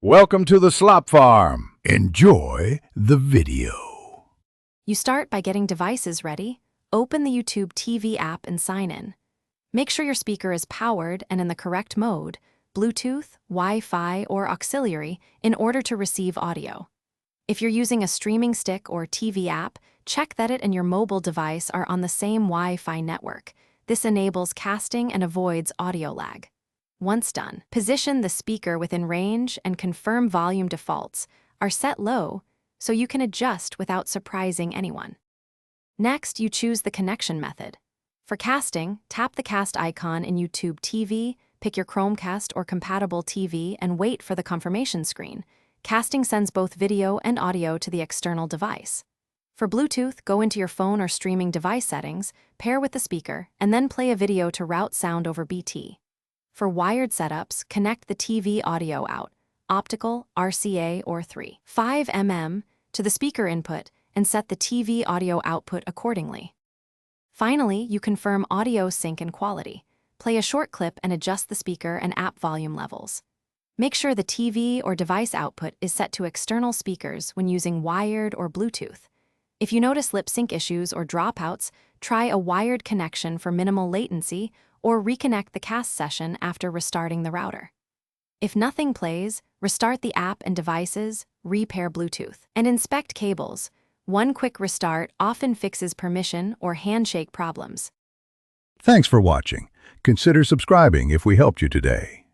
Welcome to the Slop Farm. Enjoy the video. You start by getting devices ready. Open the YouTube TV app and sign in. Make sure your speaker is powered and in the correct mode, Bluetooth, Wi-Fi, or auxiliary, in order to receive audio. If you're using a streaming stick or TV app, check that it and your mobile device are on the same Wi-Fi network. This enables casting and avoids audio lag. Once done, position the speaker within range and confirm volume defaults are set low so you can adjust without surprising anyone. Next, you choose the connection method. For casting, tap the cast icon in YouTube TV, pick your Chromecast or compatible TV, and wait for the confirmation screen. Casting sends both video and audio to the external device. For Bluetooth, go into your phone or streaming device settings, pair with the speaker, and then play a video to route sound over BT. For wired setups, connect the TV audio out, optical, RCA, or 3.5 mm, to the speaker input and set the TV audio output accordingly. Finally, you confirm audio sync and quality. Play a short clip and adjust the speaker and app volume levels. Make sure the TV or device output is set to external speakers when using wired or Bluetooth. If you notice lip sync issues or dropouts, try a wired connection for minimal latency or reconnect the cast session after restarting the router. If nothing plays, restart the app and devices, repair Bluetooth, and inspect cables. One quick restart often fixes permission or handshake problems. Thanks for watching. Consider subscribing if we helped you today.